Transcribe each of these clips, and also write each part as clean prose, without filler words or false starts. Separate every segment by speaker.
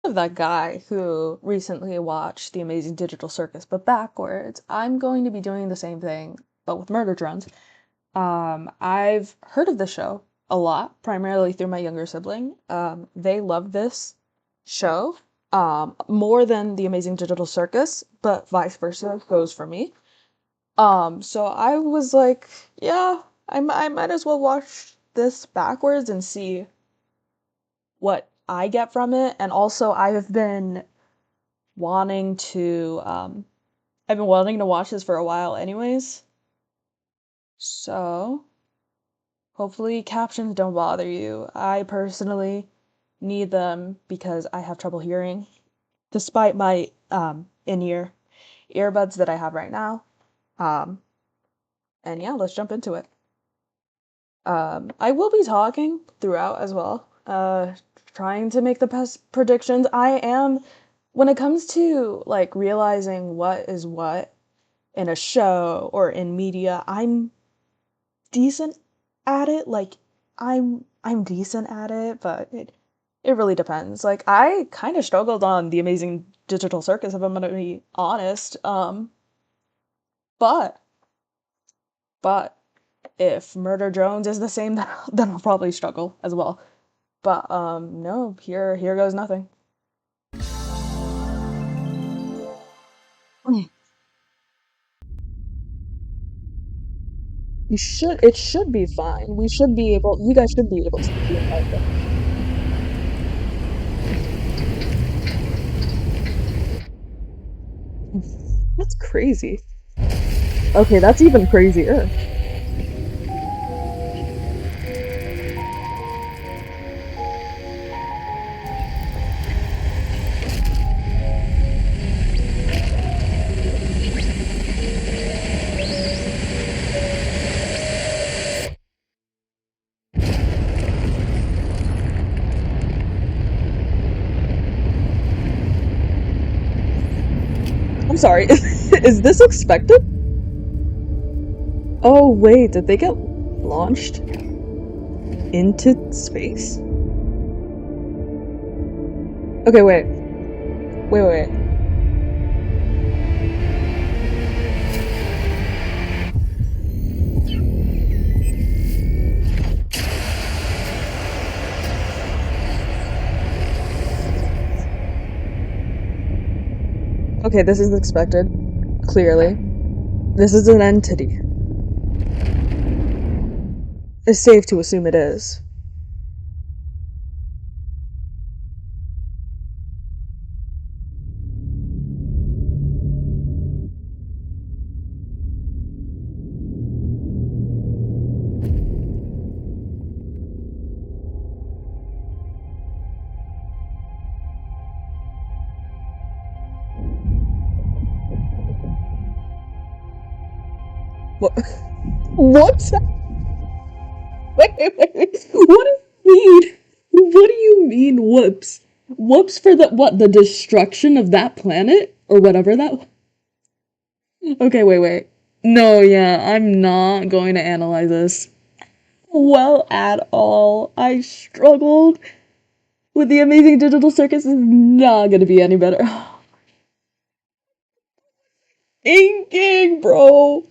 Speaker 1: Of that guy who recently watched The Amazing Digital Circus, but backwards. I'm going to be doing the same thing, but with murder drones. I've heard of the show a lot, primarily through my younger sibling. They love this show, more than The Amazing Digital Circus, but vice versa goes for me. So I was like, yeah, I might as well watch this backwards and see what I get from it. And also, wanting to, um, I've been wanting to watch this for a while, anyways. So hopefully, captions don't bother you. I personally need them because I have trouble hearing, despite my in-ear earbuds that I have right now. Um, and yeah, let's jump into it. I will be talking throughout as well, trying to make the best predictions. When it comes to like realizing what is what in a show or in media, I'm decent at it. Like I'm decent at it, but it really depends. Like I kind of struggled on The Amazing Digital Circus, if I'm gonna be honest. But but if Murder Jones is the same, then I'll probably struggle as well. But no, here goes nothing. Mm. It should be fine. You guys should be able to hear it. That's crazy. Okay, that's even crazier. I'm sorry. Is this expected? Oh wait, did they get launched into space? Okay, wait. Okay, this is expected. Clearly, this is an entity. It's safe to assume it is. What? What? Wait. What do you mean? What do you mean, whoops? Whoops for the what? The destruction of that planet or whatever that. Okay, wait. No, yeah, I'm not going to analyze this well at all. I struggled with The Amazing Digital Circus. Is not gonna be any better. Inking, bro.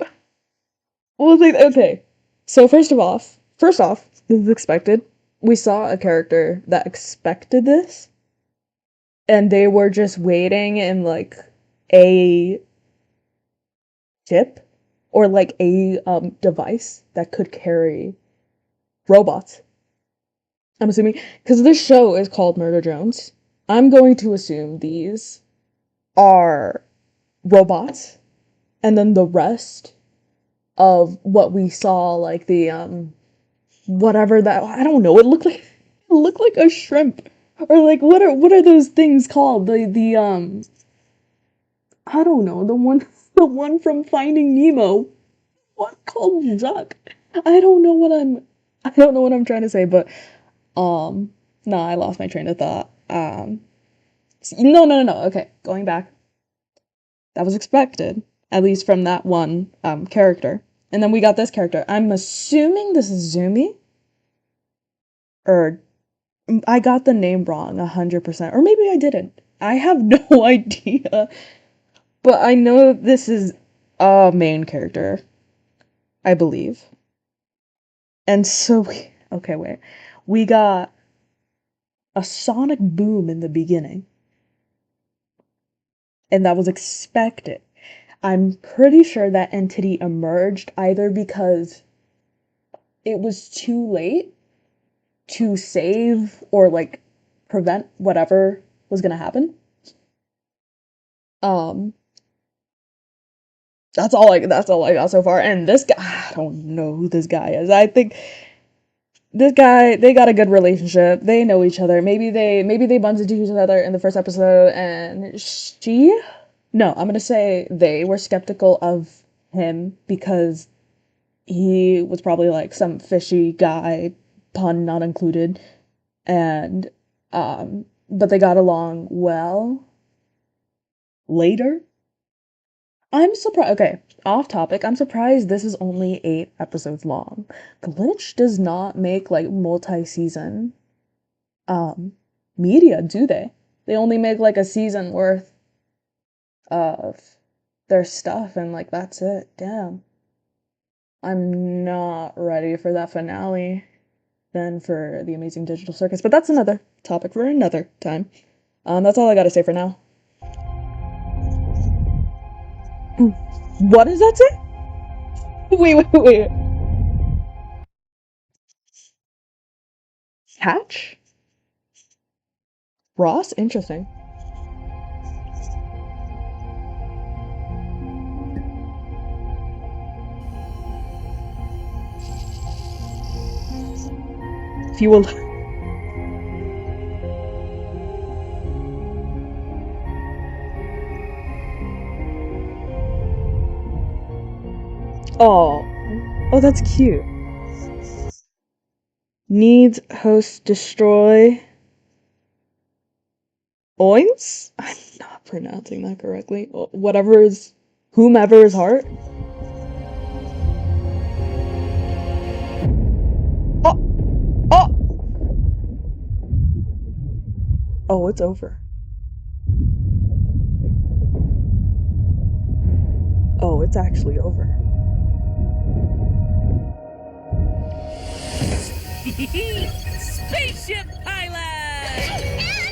Speaker 1: Well, like, okay. So first off, this is expected. We saw a character that expected this, and they were just waiting in like a chip or like a device that could carry robots. I'm assuming because this show is called Murder Jones. I'm going to assume these are robots, and then the rest of what we saw, like the whatever that I don't know. It looked like a shrimp, or like what are those things called? The I don't know, the one from Finding Nemo. What called Zuck? I don't know what I don't know what I'm trying to say, but no, I lost my train of thought. No. Okay, going back. That was expected, at least from that one character. And then we got this character. I'm assuming this is Zumi or I got the name wrong 100%, or maybe I didn't. I have no idea. But I know this is a main character, I believe. And so, okay, wait. We got a sonic boom in the beginning, and that was expected. I'm pretty sure that entity emerged either because it was too late to save or like prevent whatever was gonna happen. Um, that's all I got so far. And this guy, I don't know who this guy is. I think this guy, they got a good relationship. They know each other. Maybe they bumped into each other in the first episode, and she, no, I'm gonna say they were skeptical of him because he was probably like some fishy guy, pun not included, and but they got along well later. I'm surprised. Okay, off topic. I'm surprised this is only 8 episodes long. Glitch does not make like multi-season um media, do they? They only make like a season worth of their stuff and like that's it. Damn. I'm not ready for that finale then for the Amazing Digital Circus, but that's another topic for another time. That's all I gotta say for now. What does that say? Wait. Hatch? Ross? Interesting. Fuel. Oh. Oh, that's cute. Needs host destroy Oins? I'm not pronouncing that correctly. Whatever is whomever is heart. Oh, oh, oh, it's over. Oh, it's actually over.
Speaker 2: Spaceship pilot!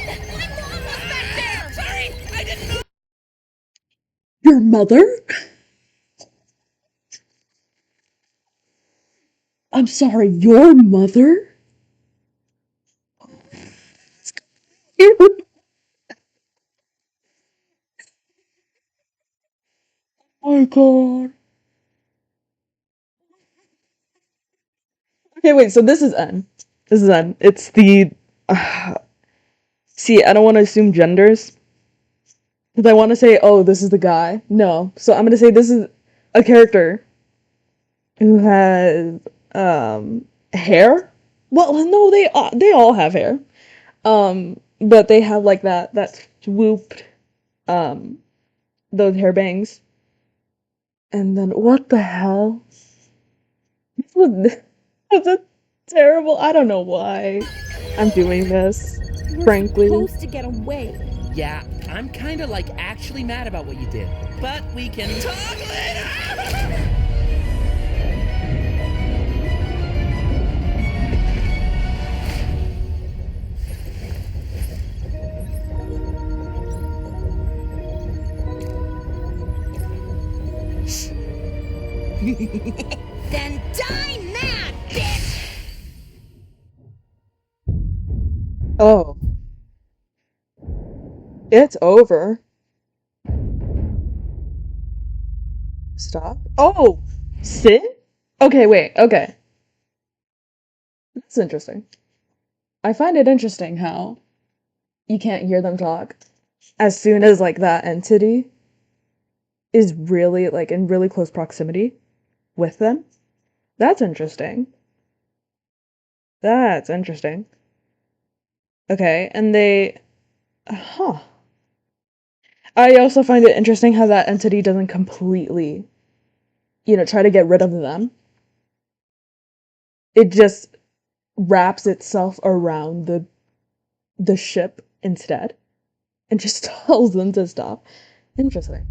Speaker 3: And my mom was back there!
Speaker 2: Sorry, I didn't know.
Speaker 1: Your mother? I'm sorry, your mother? Oh my god. Okay, wait, so this is N. This is N. It's the. Uh, see, I don't want to assume genders. Because I want to say, oh, this is the guy. No. So I'm going to say this is a character who has hair. Well, no, they all have hair. But they have like that swooped um those hair bangs. And then what the hell? This was a terrible. I don't know why I'm doing this.
Speaker 3: We're
Speaker 1: Frankly,
Speaker 3: supposed to get away.
Speaker 2: Yeah, I'm kinda like actually mad about what you did. But we can talk later!
Speaker 3: Then die mad, bitch!
Speaker 1: oh, it's over. Stop. Oh, sit. Okay, wait. Okay, that's interesting. I find it interesting how you can't hear them talk as soon as like that entity is really like in really close proximity with them. That's interesting. That's interesting. Okay, and huh. I also find it interesting how that entity doesn't completely, try to get rid of them. It just wraps itself around the ship instead and just tells them to stop. Interesting.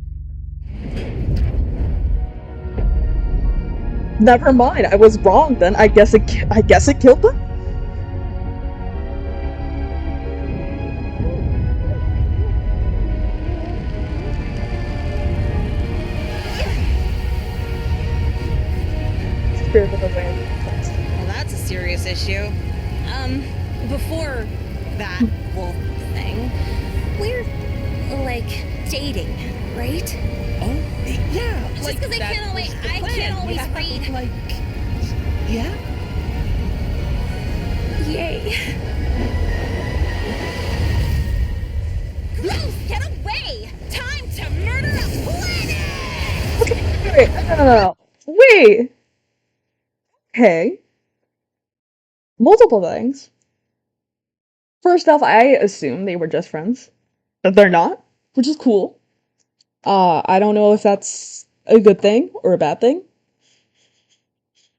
Speaker 1: Never mind, I was wrong then. I guess it killed them? Spirit of the wind.
Speaker 3: Well, that's a serious issue. Before that whole thing, we're, like, dating, right?
Speaker 2: Oh, yeah.
Speaker 3: Just
Speaker 2: like
Speaker 3: 'cause I
Speaker 2: that
Speaker 3: can't always-
Speaker 2: was the
Speaker 3: I
Speaker 2: plan.
Speaker 3: can't always
Speaker 2: Yeah,
Speaker 3: read.
Speaker 2: Like, yeah.
Speaker 3: Yay. Gross, get away! Time to murder a planet!
Speaker 1: Wait, no. Wait! Okay. Multiple things. First off, I assume they were just friends. But they're not, which is cool. I don't know if that's a good thing or a bad thing.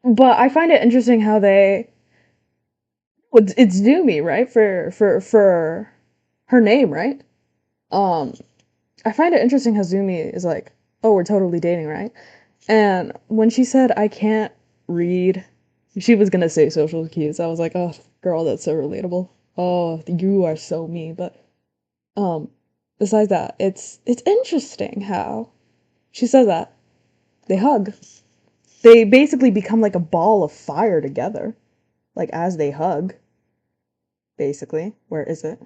Speaker 1: But I find it interesting how it's Zumi, right? For her name, right? Um, I find it interesting how Zumi is like, oh, we're totally dating, right? And when she said I can't read, she was gonna say social cues. I was like, oh, girl, that's so relatable. Oh, you are so me. But um, besides that, it's interesting how she says that they hug. They basically become like a ball of fire together, like as they hug. Basically, where is it?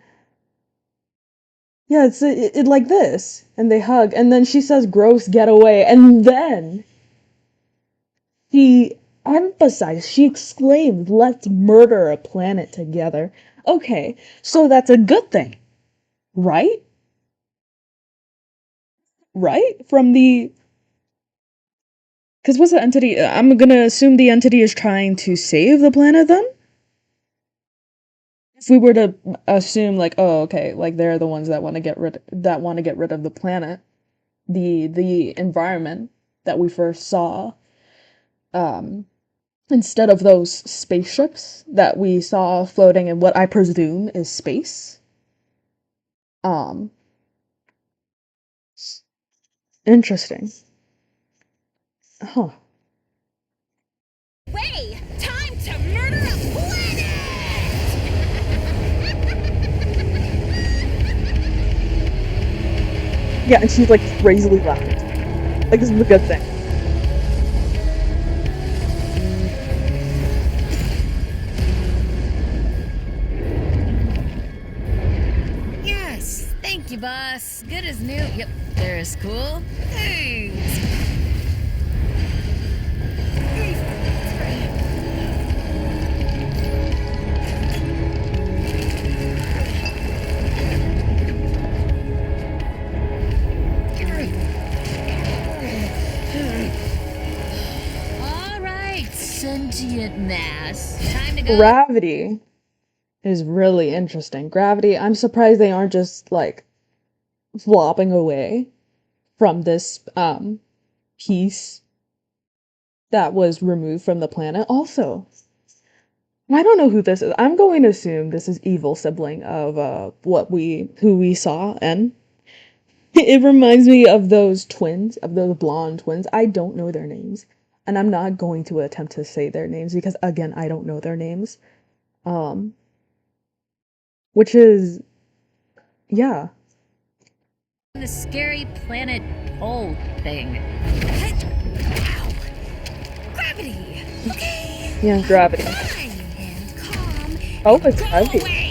Speaker 1: Yeah, it like this, and they hug, and then she says, "Gross, get away," and then she emphasized, she exclaimed, "Let's murder a planet together." Okay, so that's a good thing, right? Right? Because what's the entity? I'm gonna assume the entity is trying to save the planet then? If we were to assume like, oh, okay, like they're the ones that want to get rid of the planet, the environment that we first saw, um, instead of those spaceships that we saw floating in what I presume is space. Um, Interesting. Huh.
Speaker 3: Way! Time to murder a planet!
Speaker 1: Yeah, and she's like crazily loud. Like this is a good thing.
Speaker 3: Yes, thank you, boss. Good as new. Yep, there's cool. Thanks. All right, sentient mass. Time to go.
Speaker 1: Gravity is really interesting. Gravity, I'm surprised they aren't just like flopping away from this piece that was removed from the planet. Also, I don't know who this is. I'm going to assume this is evil sibling of who we saw, and it reminds me of those twins, of those blonde twins. I don't know their names, and I'm not going to attempt to say their names because again, I don't know their names. Um, which is yeah.
Speaker 3: The scary planet pole thing. Ow. Gravity. Okay.
Speaker 1: Yeah, gravity.
Speaker 3: Fine and calm.
Speaker 1: Oh, it's
Speaker 3: Go
Speaker 1: heavy.
Speaker 3: away.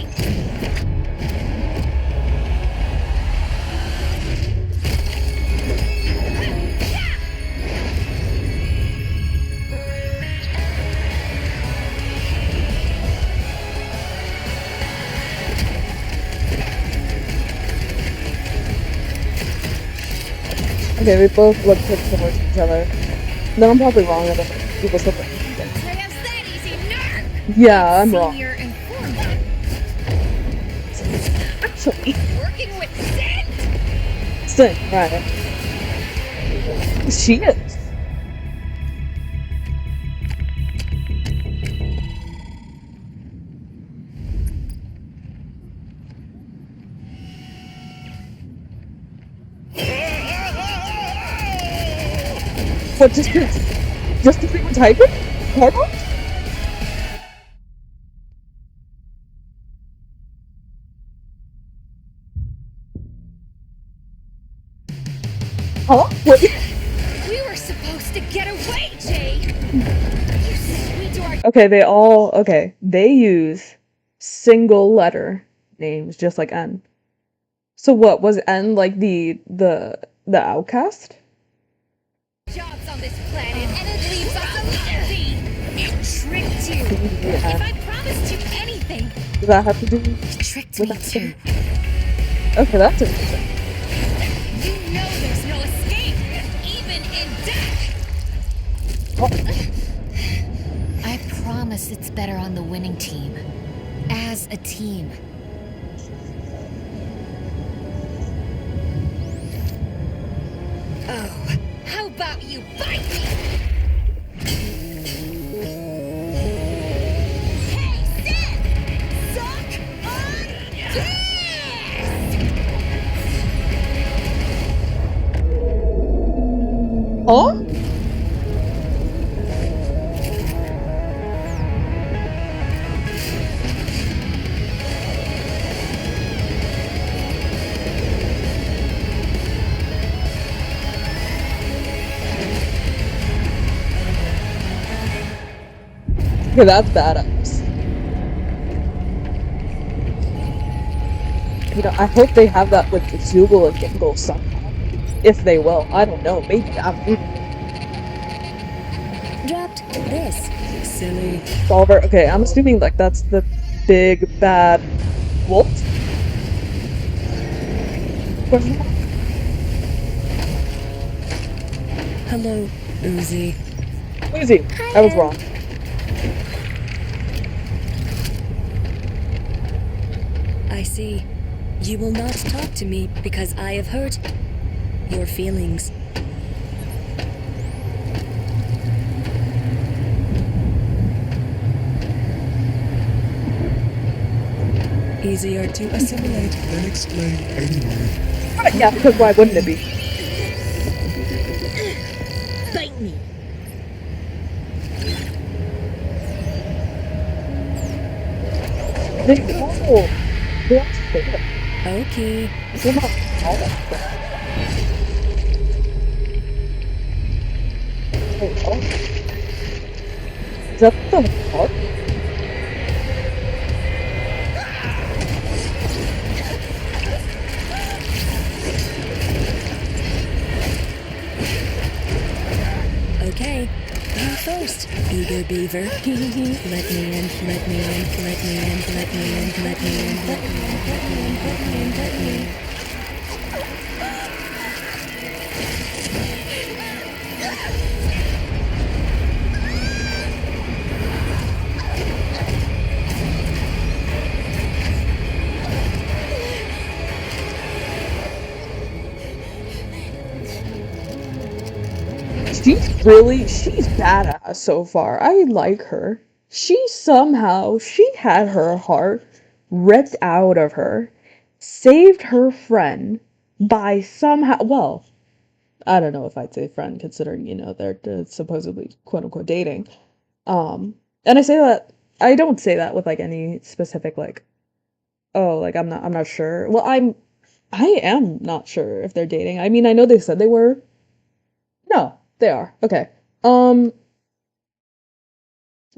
Speaker 1: Okay, we both look towards each other. Then I'm probably wrong at evil sibling.
Speaker 3: That's that easy, nerd.
Speaker 1: Yeah, I'm wrong.
Speaker 3: Senior informant.
Speaker 1: Actually,
Speaker 3: Working with Sid?
Speaker 1: Sin, right. She is. What, just because we were typing? Hormones? Huh? What?
Speaker 3: We were supposed to get away, Jay! You sweet dork!
Speaker 1: Okay, they use single letter names, just like N. So what, was N like the outcast?
Speaker 3: Jobs on this planet, and it leaves us alone! It tricked you!
Speaker 1: Yeah.
Speaker 3: If I promised you anything,
Speaker 1: Does that have to do
Speaker 3: it tricked
Speaker 1: with
Speaker 3: me
Speaker 1: that?
Speaker 3: too.
Speaker 1: Okay, that's interesting.
Speaker 3: You know there's no escape, even in death! I promise it's better on the winning team. As a team. Oh, how about you bite me? Hey, Sid! Suck on this!
Speaker 1: Huh? Okay, that's badass. You know, I hope they have that with Zoogle and Gingle somehow. If they will, I don't know. Maybe I'm
Speaker 4: Dropped this. Silly.
Speaker 1: Solver. Okay, I'm assuming like that's the big bad wolf. Question mark?
Speaker 4: Hello, Uzi.
Speaker 1: Easy. I was wrong.
Speaker 4: I see. You will not talk to me because I have hurt your feelings. Easier to assimilate than explain anyway.
Speaker 1: Yeah, because why wouldn't it be?
Speaker 3: Bite me!
Speaker 1: They actually say it.
Speaker 4: Okay.
Speaker 1: They're not all that oh. Is that the heart?
Speaker 4: Okay. You first, eager beaver. Let me in, let me in, let me in, let me in, let me in, let me in, let me in, let me in, let me in.
Speaker 1: She's badass so far. I like her. She had her heart ripped out of her, saved her friend by somehow, well, I don't know if I'd say friend considering, you know, they're supposedly quote unquote dating. And I don't say that with like any specific like, oh, like I'm not sure. Well, I am not sure if they're dating. I mean, I know they said they were. No, they are. Okay. Um,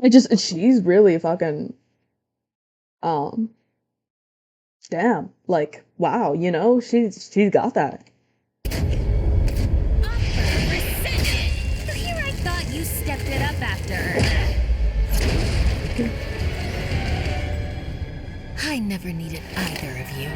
Speaker 1: she's really fucking, um, damn. Like, wow, you know, she's got that.
Speaker 3: Rescinded! Here I thought you stepped it up after. I never needed either of you.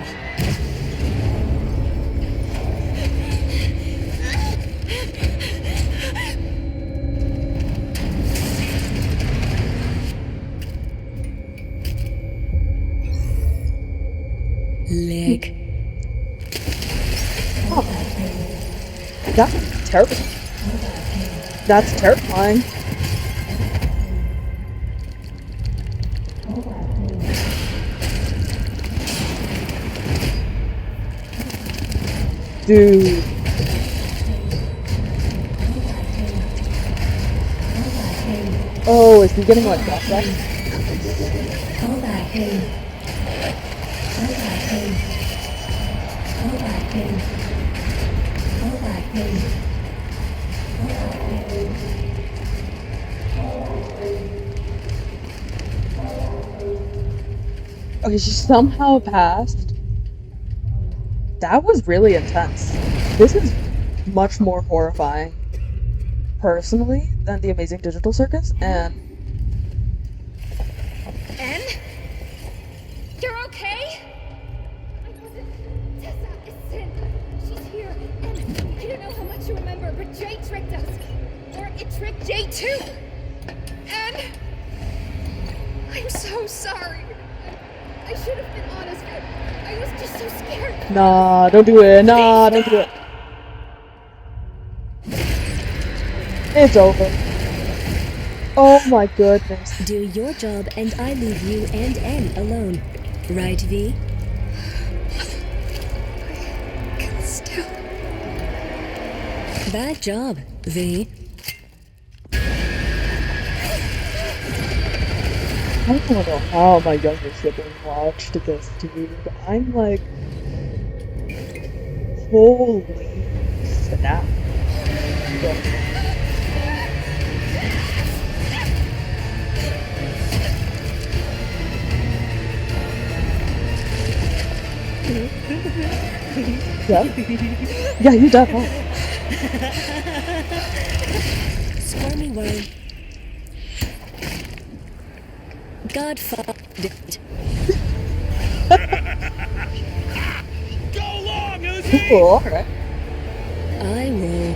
Speaker 4: Leg.
Speaker 1: Oh, that's terrible. That's terrifying.
Speaker 5: Dude. Oh, is he getting like flashbacks? Okay, she somehow passed. That was really intense. This is much more horrifying, personally, than The Amazing Digital Circus, and
Speaker 3: En? You're okay? I wasn't. Tessa is Sin. She's here. And I don't know how much you remember, but Jay tricked us. Or it tricked Jay too. And I'm so sorry. I should have been honest. I was just so scared.
Speaker 5: nah, don't do it. Nah, don't do it. It's over. Oh my goodness.
Speaker 4: Do your job and I leave you and N alone. Right, V?
Speaker 3: Still.
Speaker 4: Bad job, V.
Speaker 5: I don't know how my younger sibling watched this, dude. I'm like, holy snap. Yeah? Yeah, you died off.
Speaker 4: Squirmy worm. God fucked it.
Speaker 2: Go long, Uzi!
Speaker 5: Cool, alright.
Speaker 4: I roll.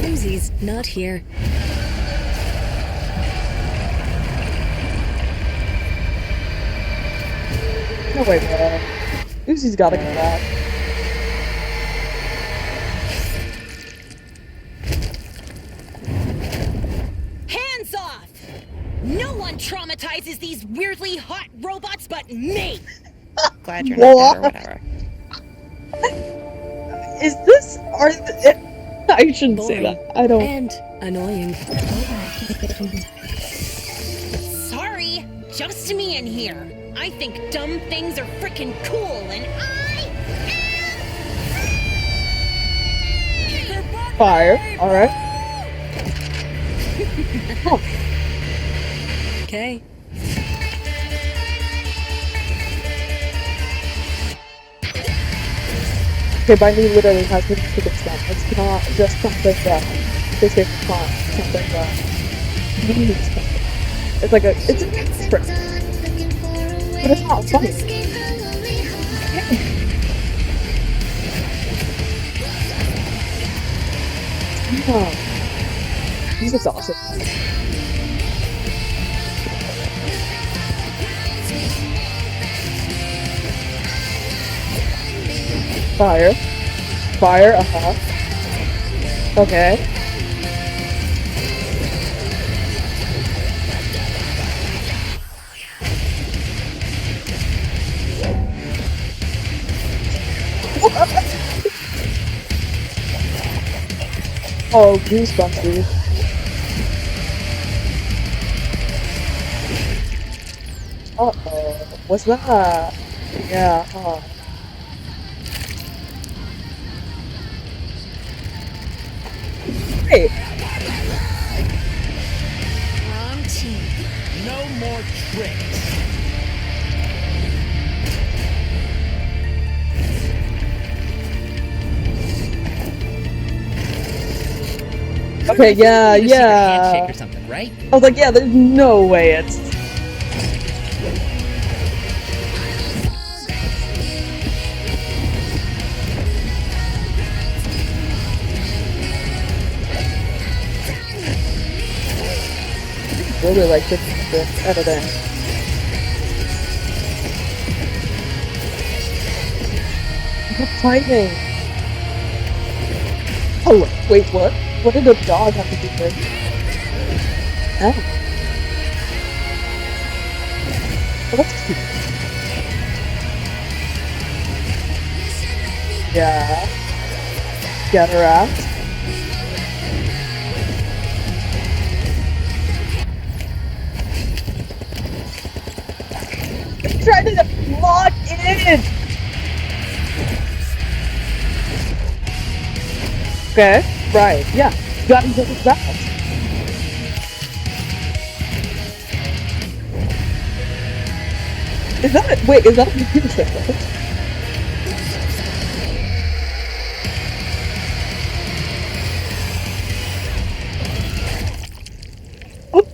Speaker 4: Uzi's not here.
Speaker 5: No way, bro. Uzi's gotta come back.
Speaker 6: Hands off! No one traumatizes these weirdly hot robots but me!
Speaker 7: Glad you're not dead or whatever.
Speaker 5: Is this... I shouldn't say
Speaker 4: Boring.
Speaker 5: that. I don't...
Speaker 4: And annoying.
Speaker 6: Sorry, just me in here. I think dumb things are frickin' cool and
Speaker 5: Fire. Alright. Oh,
Speaker 4: Okay.
Speaker 5: okay, by me literally has been to the extent. It's not just something that they say for fun. Something that means something. It's like it's a trick. But it's not funny. Oh. Music's awesome. Fire. Fire, Okay. Oh, goosebumps, dude. Uh-oh. What's that? Yeah, huh. Hey!
Speaker 6: wrong team.
Speaker 2: No more tricks.
Speaker 5: Okay, yeah,
Speaker 2: You need a secret
Speaker 5: yeah.
Speaker 2: handshake or something, right?
Speaker 5: I was like, yeah, there's no way it's... Really like this editing. They're fighting! Oh, wait, what? What did a dog have to do with? Oh. Oh, that's cute. Yeah. Get her out. Try to lock in! Okay, right, yeah. Gotta get it back. Is that a, wait, is that a moving triplet? Oh,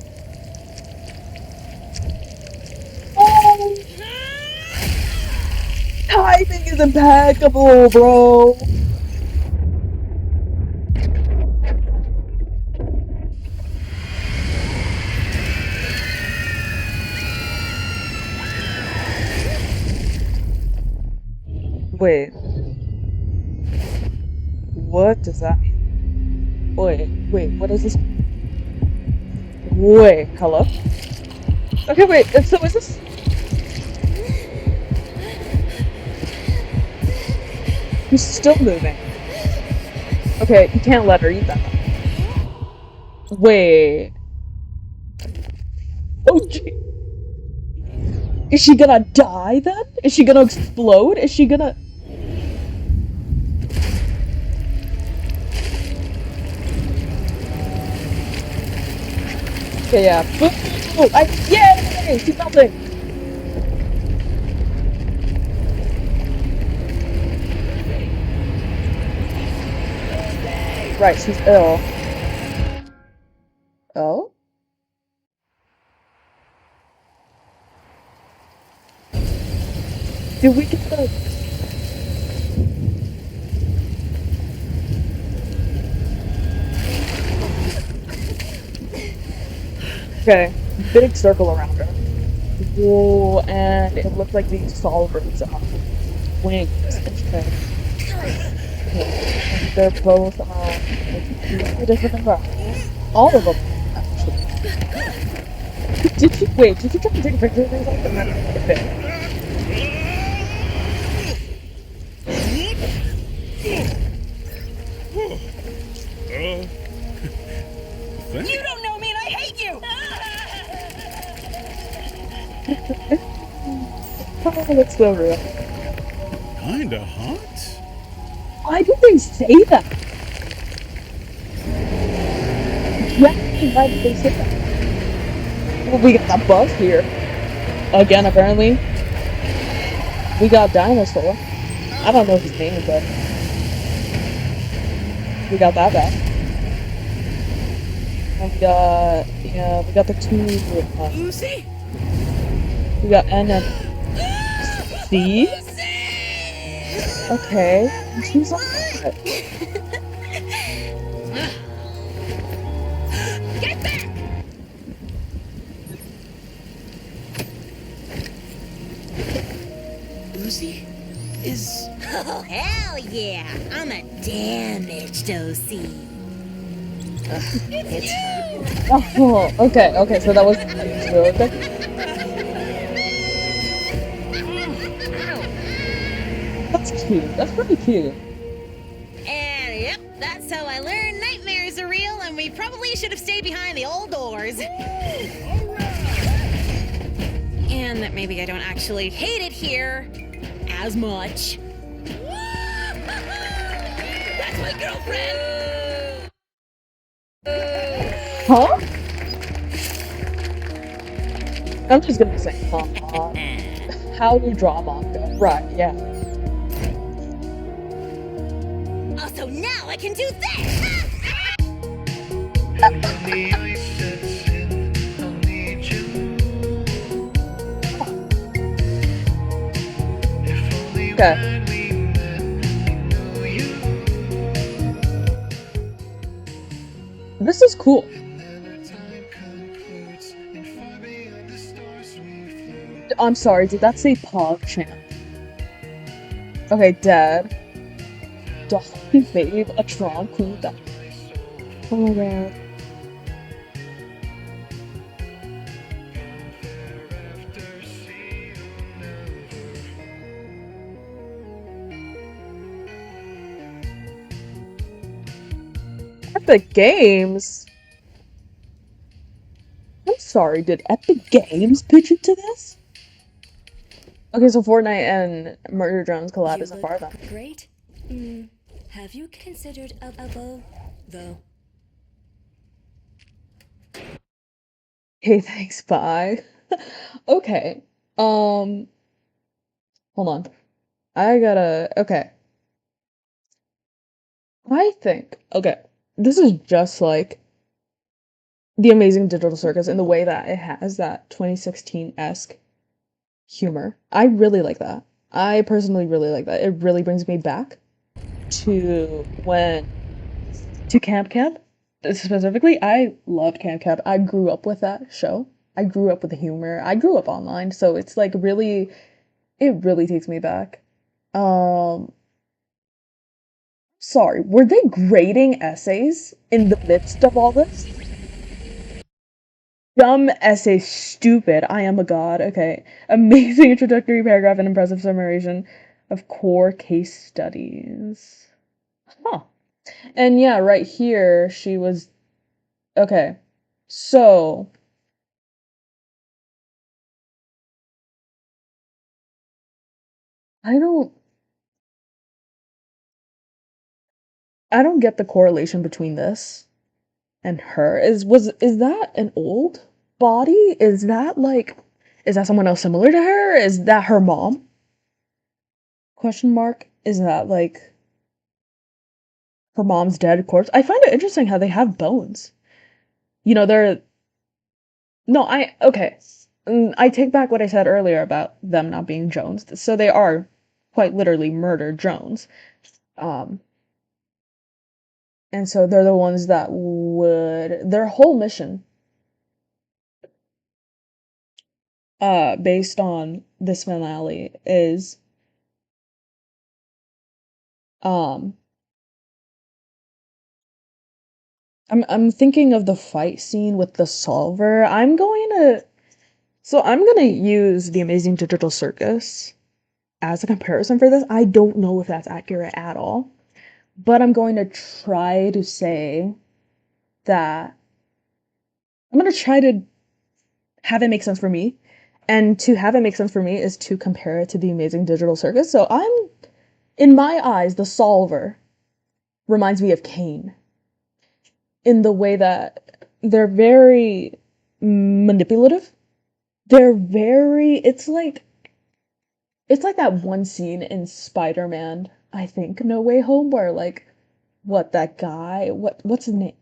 Speaker 5: timing is impeccable, bro. Wait, what does that mean? Wait, what is this? Wait, hello? Okay, wait, so is this? He's still moving. Okay, you can't let her eat that. Wait. Oh, gee. Is she gonna die then? Is she gonna explode? Is she gonna... Okay, yeah. Oh, yay! She's melting! Right, she's ill. Oh? Did we get the... Okay, big circle around her. Whoa, and it looked like these solvers wings. Okay. And they're both two different environments. All of them, actually. Did you wait? Did you try to take a picture of yourself and then take a pic?
Speaker 6: You don't know me and I hate you!
Speaker 5: Oh, that's so real.
Speaker 8: Kinda hot?
Speaker 5: Why did they say that? Yeah, why did they say that? Well, we got that buff here. Again, apparently. We got Dinosaur. I don't know his name, but... we got that back. And we got... yeah, we got the two...
Speaker 6: Lucy?
Speaker 5: we got N and C? Okay. She's on that.
Speaker 6: Get back! Lucy is...
Speaker 9: Oh, hell yeah! I'm a damaged OC.
Speaker 6: It's her.
Speaker 5: Oh, okay, so that was really quick. That's cute. That's pretty cute.
Speaker 9: And yep, that's how I learned nightmares are real, and we probably should have stayed behind the old doors. And that maybe I don't actually hate it here as much.
Speaker 6: That's my girlfriend!
Speaker 5: Huh? I'm just gonna say, how do you draw manga? Right, yeah.
Speaker 9: Oh, so now I can do this!
Speaker 5: Okay. This is cool. I'm sorry, did that say PogChamp? Okay, Dad. Dolly Babe, a Tron Kuda. Oh my god. Epic Games? I'm sorry, did Epic Games pitch into this? Okay, so Fortnite and Murder Drones collab
Speaker 4: You
Speaker 5: isn't
Speaker 4: look
Speaker 5: far then.
Speaker 4: great. Have you considered a bow, though?
Speaker 5: Okay, thanks, bye. Okay. Um, hold on. Okay. I think, okay, this is just like The Amazing Digital Circus in the way that it has that 2016-esque humor. I really like that. I personally really like that. It really brings me back to Camp Camp. Specifically, I loved Camp Camp. I grew up with that show. I grew up with the humor. I grew up online, so it's like really, it really takes me back. Um, Sorry, were they grading essays in the midst of all this? Dumb essay, stupid. I am a god. Okay. Amazing introductory paragraph and impressive summation of core case studies. Huh. And yeah, right here, she was. Okay. So. I don't. I don't get the correlation between this and her. Is that an old body? Is that someone else similar to her? Is that her mom? Question mark. Is that like her mom's dead corpse? I find it interesting how they have bones. You know, they're no, I okay. I take back what I said earlier about them not being Jones. So they are quite literally murdered Jones. Um, and so they're the ones that would their whole mission based on this finale is um I'm thinking of the fight scene with the solver. I'm gonna use the Amazing Digital Circus as a comparison for this. I don't know if that's accurate at all, but I'm going to try to say that I'm going to try to have it make sense for me. And to have it make sense for me is to compare it to the Amazing Digital Circus. So in my eyes, the solver reminds me of Kane in the way that they're very manipulative. It's like that one scene in Spider-Man, I think, No Way Home, where like that guy, what's his name?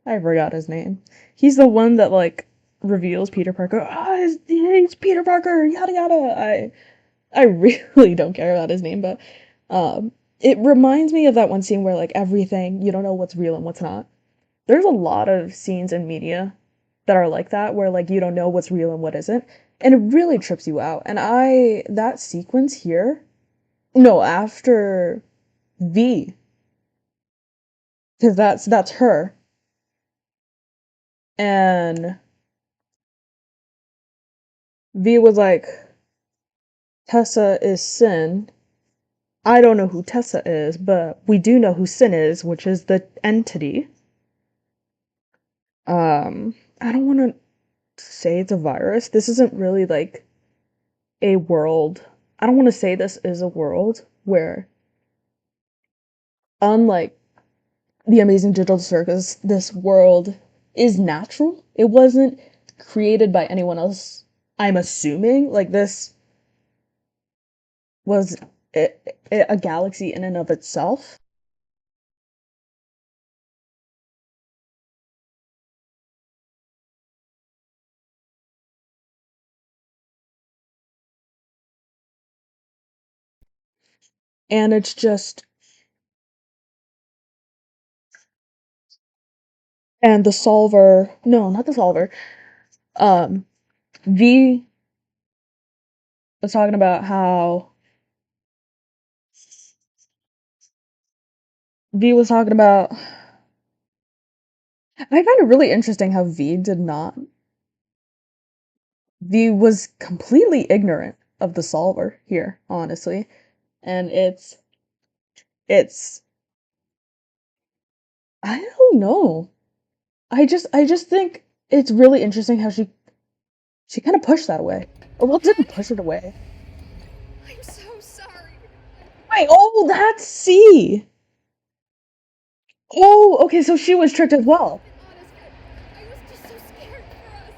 Speaker 5: I forgot his name. He's the one that like reveals Peter Parker. Oh, he's Peter Parker, yada yada. I really don't care about his name, but it reminds me of that one scene where like everything, you don't know what's real and what's not. There's a lot of scenes in media that are like that, where like you don't know what's real and what isn't, and it really trips you out. And that sequence here, no, after V, because that's her, and V was like, Tessa is Sin. I don't know who Tessa is, but we do know who Sin is, which is the entity. I don't want to say it's a virus. This isn't really like a world. I don't want to say this is a world where, unlike the Amazing Digital Circus, this world is natural. It wasn't created by anyone else. I'm assuming like this was a galaxy in and of itself. And it's just and the solver, no, not the solver. Um V was talking about how V was talking about I find it really interesting how V was completely ignorant of the solver here, honestly. And it's I don't know. I just think it's really interesting how she kind of pushed that away. Or well, didn't push it away.
Speaker 3: I'm so sorry.
Speaker 5: Wait, oh, that's C. Oh, okay, so she was tricked as well.
Speaker 3: I was just so scared for us.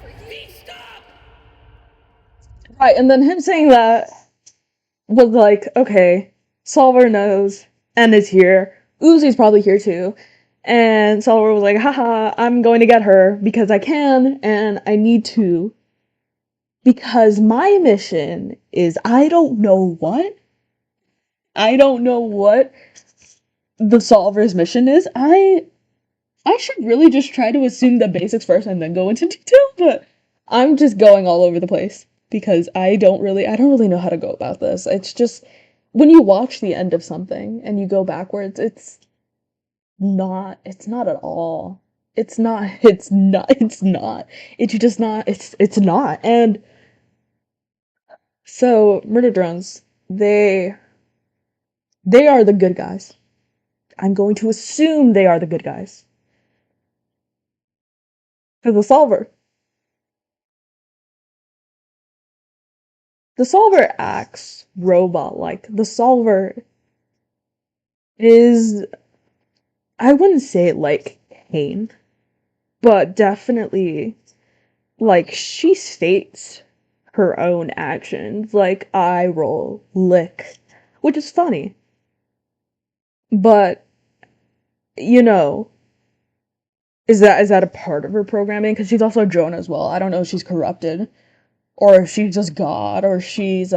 Speaker 3: For you.
Speaker 2: Stop!
Speaker 5: Right, and then him saying that was like, okay, Solver knows and is here. Uzi's probably here too. And Solver was like, haha, I'm going to get her because I can and I need to. Because my mission is I don't know what. I don't know what the Solver's mission is. I should really just try to assume the basics first and then go into detail, but I'm just going all over the place because I don't really know how to go about this. It's just when you watch the end of something and you go backwards, it's not at all. It's not. It's just not it's not. And so murder drones, they are the good guys. I'm going to assume they are the good guys. For the solver acts robot-like. The solver is, I wouldn't say like Kane, but definitely like she states her own actions, like eye roll, lick, which is funny. But you know, is that a part of her programming? Because she's also a drone as well. I don't know if she's corrupted or if she's just God or she's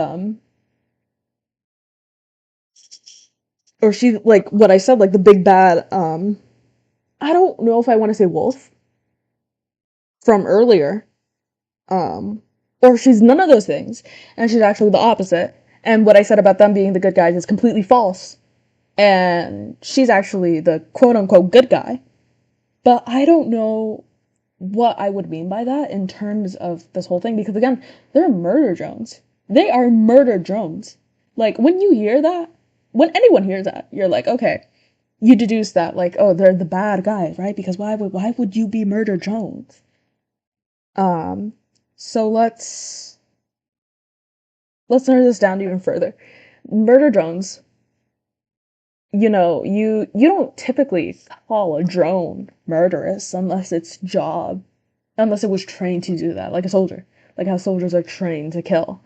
Speaker 5: like what I said, like the big bad I don't know if I want to say wolf from earlier. Um, or she's none of those things, and she's actually the opposite. And what I said about them being the good guys is completely false. And she's actually the quote unquote good guy. But I don't know what I would mean by that in terms of this whole thing, because again, they're murder drones. They are murder drones. Like, when you hear that, when anyone hears that, you're like, okay, you deduce that, like, oh, they're the bad guys, right? Because why would you be murder drones? Um, so let's narrow this down even further. Murder drones, you don't typically call a drone murderous unless it was trained to do that, like a soldier, like how soldiers are trained to kill,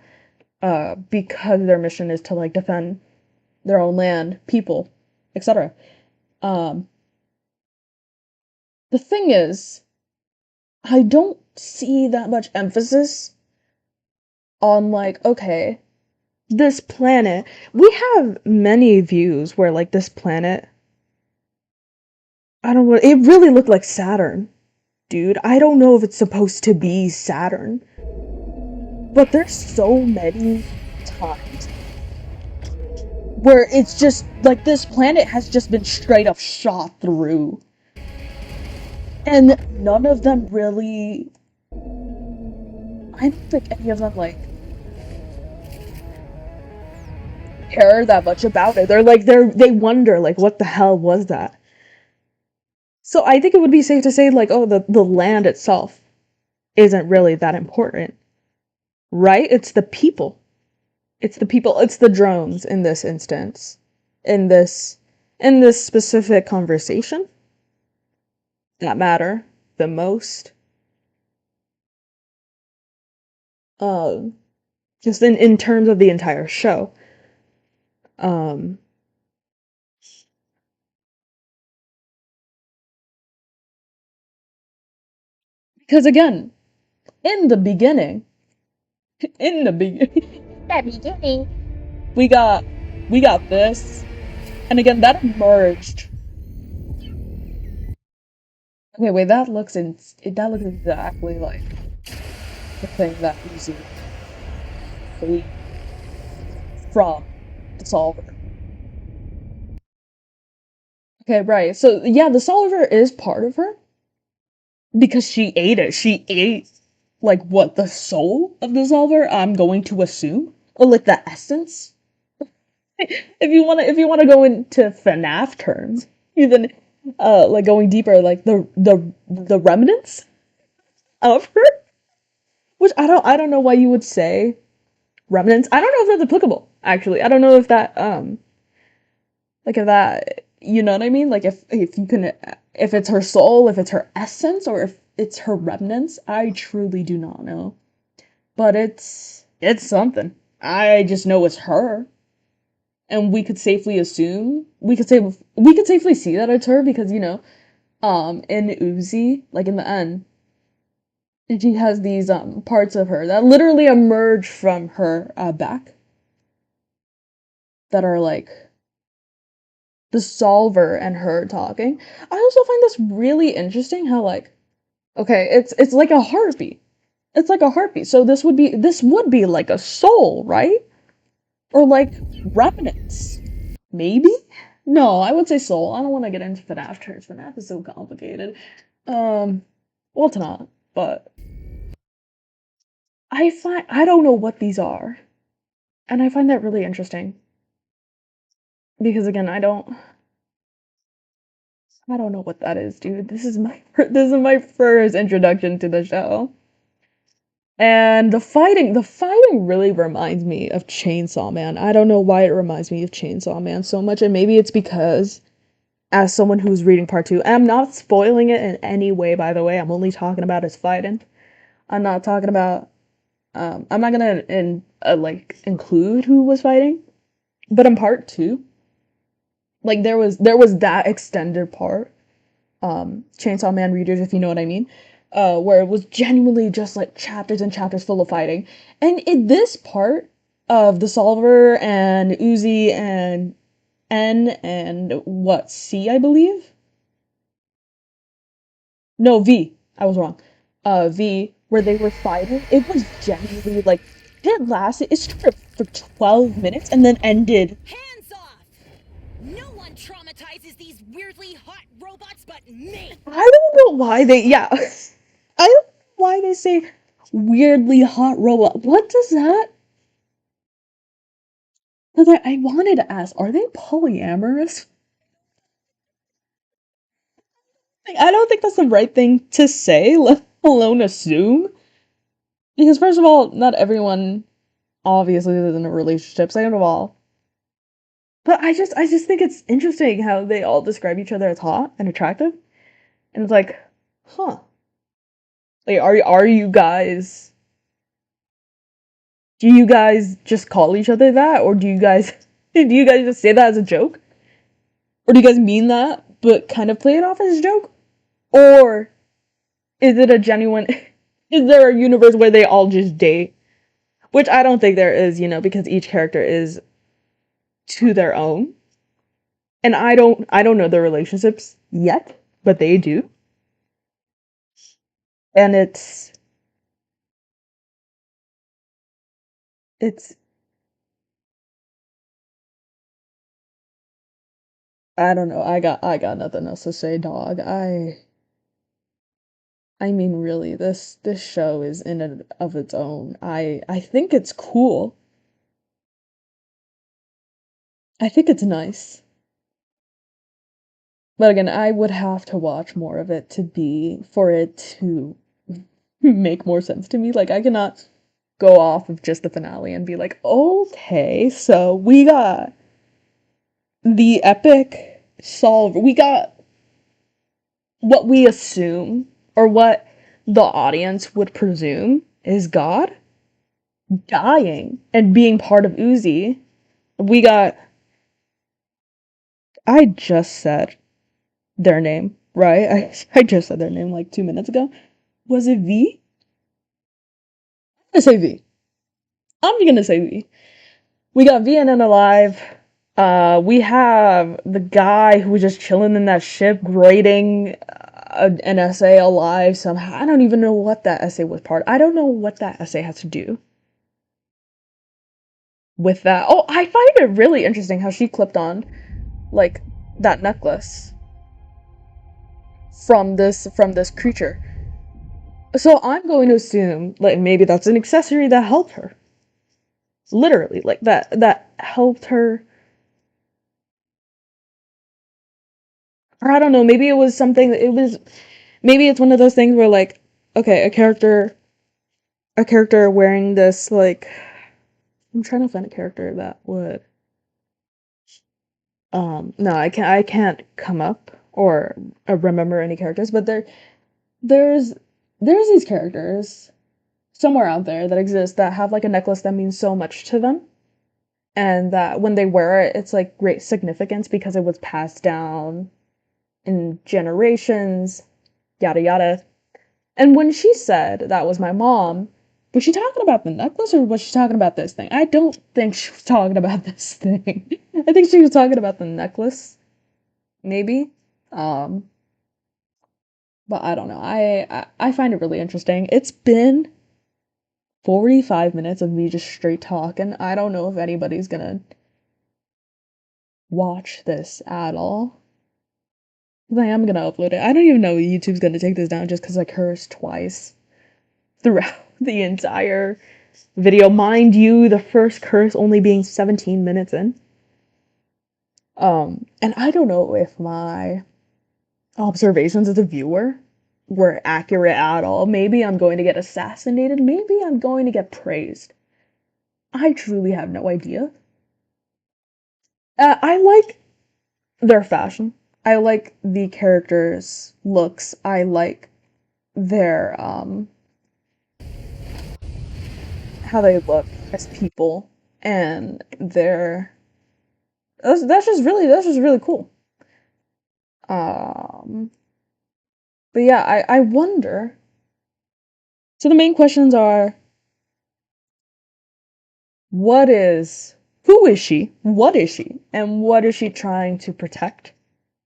Speaker 5: because their mission is to like defend their own land, people, etc. Um, the thing is, I don't see that much emphasis on like, okay, this planet, we have many views where like this planet, I don't know, it really looked like Saturn, dude. I don't know if it's supposed to be Saturn, but there's so many times where it's just like this planet has just been straight up shot through, and none of them really, I don't think any of them like care that much about it. They wonder like what the hell was that. So I think it would be safe to say like, oh, the land itself isn't really that important, right? It's the people. It's the people, it's the drones in this instance. In this specific conversation that matter the most. Um just in terms of the entire show. Um because again, in the beginning, in the beginning, we got this, and again that emerged. Okay, wait, that looks exactly like the thing that Uzi ate from the solver. Okay, right. So yeah, the solver is part of her because she ate it. She ate like what, the soul of the solver, I'm going to assume, or like the essence. If you wanna go into FNAF terms, even like going deeper, like the remnants of her, which I don't know why you would say remnants. I don't know if that's applicable, actually. I don't know if that like if that, you know what I mean? Like if you can, if it's her soul, if it's her essence, or if it's her remnants. I truly do not know. But it's something. I just know it's her. And we could safely assume, we could safely see that it's her because, in Uzi, like in the end, she has these parts of her that literally emerge from her back that are like the solver and her talking. I also find this really interesting how, like, okay, it's like a heartbeat. It's like a heartbeat. So this would be like a soul, right? Or like remnants. Maybe? No, I would say soul. I don't want to get into FNAF terms. FNAF is so complicated. Well, it's not, but I don't know what these are. And I find that really interesting. Because again, I don't know what that is, dude. This is my first introduction to the show. And the fighting really reminds me of Chainsaw Man. I don't know why it reminds me of Chainsaw Man so much, and maybe it's because as someone who's reading part two, I'm not spoiling it in any way, by the way. I'm only talking about his fighting. I'm not talking about I'm not gonna like include who was fighting, but in part two, like there was that extended part, Chainsaw Man readers, if you know what I mean, where it was genuinely just like chapters and chapters full of fighting. And in this part of the Solver and Uzi and N and what, C, I believe? No, V. I was wrong. V, where they were fighting, it was genuinely like it started for 12 minutes and then ended.
Speaker 6: Hands off! No one traumatizes these weirdly hot robots but me!
Speaker 5: I don't know why yeah. I don't know why they say weirdly hot robot. What does that? Because I wanted to ask, are they polyamorous? Like, I don't think that's the right thing to say, let alone assume. Because first of all, not everyone obviously is in a relationship, second of all. But I just think it's interesting how they all describe each other as hot and attractive. And it's like, huh. Like, are you guys, do you guys just call each other that? Or do you guys just say that as a joke? Or do you guys mean that, but kind of play it off as a joke? Or is it a genuine, is there a universe where they all just date? Which I don't think there is, because each character is to their own. And I don't know their relationships yet, but they do. And it's I don't know. I got nothing else to say, dog. I mean, really, this show is in and of its own. I think it's cool. I think it's nice. But again, I would have to watch more of it for it to make more sense to me. Like, I cannot go off of just the finale and be like, okay, so we got the epic solver. We got what we assume, or what the audience would presume is God dying and being part of Uzi. We got, I just said their name, right? I just said their name like 2 minutes ago. Was it V? I'm gonna say V. I'm gonna say V. We got VNN alive. We have the guy who was just chilling in that ship, grading an essay alive somehow. I don't even know what that essay was part. I don't know what that essay has to do with that. Oh, I find it really interesting how she clipped on like that necklace from this creature. So I'm going to assume like maybe that's an accessory that helped her. Literally, like that helped her or I don't know, maybe it was something that it was, maybe it's one of those things where like, okay, a character wearing this like, I'm trying to find a character that would, no, I can't come up or remember any characters, but there's there's these characters somewhere out there that exist that have like a necklace that means so much to them, and that when they wear it, it's like great significance because it was passed down in generations, yada yada. And when she said that was my mom, was she talking about the necklace or was she talking about this thing? I don't think she was talking about this thing. I think she was talking about the necklace, maybe. Um, but I don't know. I find it really interesting. It's been 45 minutes of me just straight talking. I don't know if anybody's gonna watch this at all. I am gonna upload it. I don't even know if YouTube's gonna take this down just because I cursed twice throughout the entire video. Mind you, the first curse only being 17 minutes in. And I don't know if my observations as a viewer were accurate at all. Maybe I'm going to get assassinated. Maybe I'm going to get praised. I truly have no idea. I like their fashion. I like the characters' looks. I like their how they look as people, and their that's just really cool. Um but yeah, I wonder. So the main questions are, what is who is she? What is she? And what is she trying to protect?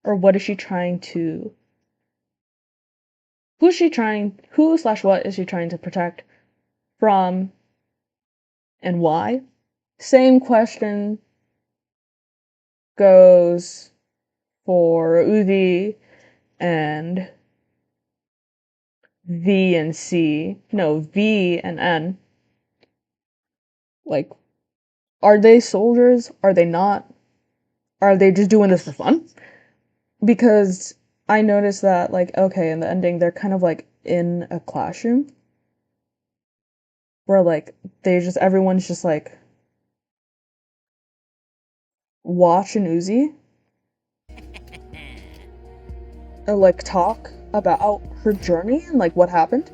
Speaker 5: Or what is she trying to who slash what is she trying to protect from, and why? Same question goes for Uzi and V and C. No, V and N. Like, are they soldiers? Are they not? Are they just doing this for fun? Because I noticed that, like, okay, in the ending, they're kind of like in a classroom where, like, everyone's just like watching Uzi or like talk about her journey and like what happened.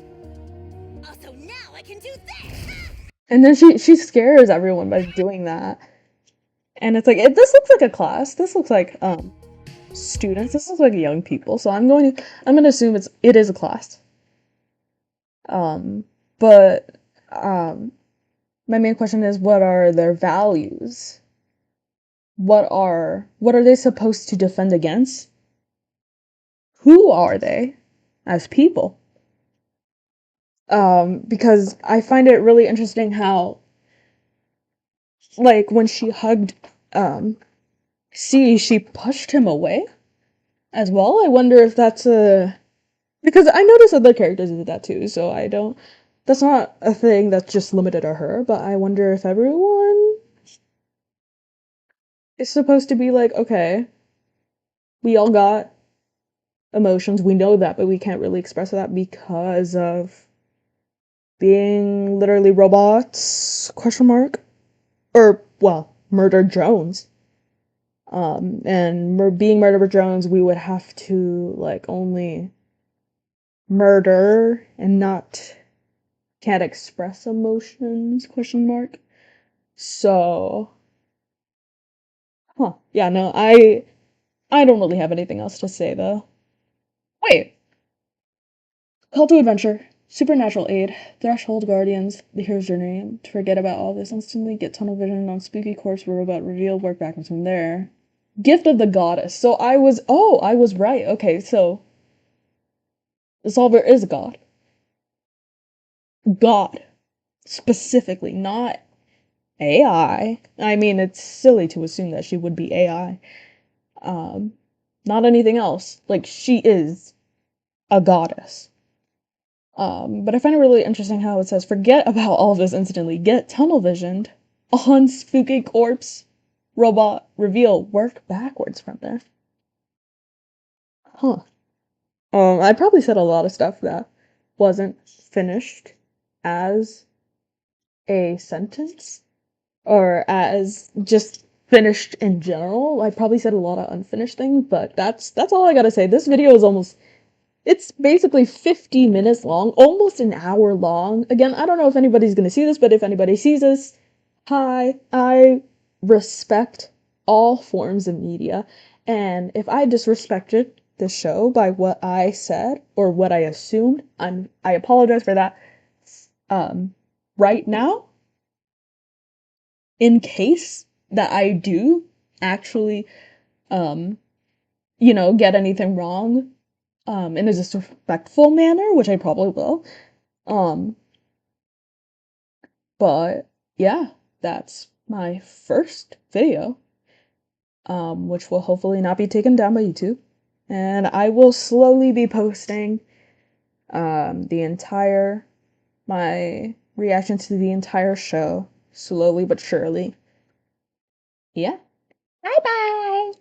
Speaker 6: Also, now I can do this!
Speaker 5: And then she scares everyone by doing that. And it's like, this looks like a class. This looks like students. This looks like young people. So I'm gonna assume it is a class. But my main question is, what are their values? What are they supposed to defend against? Who are they as people? Because I find it really interesting how, like, when she hugged C, she pushed him away as well. I wonder if that's because I noticed other characters did that too, so I don't, that's not a thing that's just limited to her, but I wonder if everyone is supposed to be like, okay, we all got emotions, we know that, but we can't really express that because of being literally robots, question mark, or, well, murdered drones. And being murdered drones, we would have to, like, only murder and not can't express emotions, question mark. So, yeah, no, I don't really have anything else to say though. Wait, call to adventure, supernatural aid, threshold guardians, the hero's journey. To forget about all this, instantly get tunnel vision on spooky corpse robot revealed, work backwards from there. Gift of the goddess. So I was right. Okay, so the solver is a god. God, specifically, not AI. I mean, it's silly to assume that she would be AI. Not anything else. Like, she is a goddess. But I find it really interesting how it says, forget about all of this instantly. Get tunnel visioned on spooky corpse robot reveal. Work backwards from there. Huh. I probably said a lot of stuff that wasn't finished as a sentence or as just finished in general. I probably said a lot of unfinished things, but that's all I gotta say. This video is it's basically 50 minutes long, almost an hour long. Again, I don't know if anybody's gonna see this, but if anybody sees this, hi, I respect all forms of media, and if I disrespected the show by what I said or what I assumed, I apologize for that. Right now, in case that I do actually, get anything wrong, in a disrespectful manner, which I probably will, um, but yeah, that's my first video, which will hopefully not be taken down by YouTube. And I will slowly be posting my reaction to the entire show, slowly but surely. Yeah. Bye bye!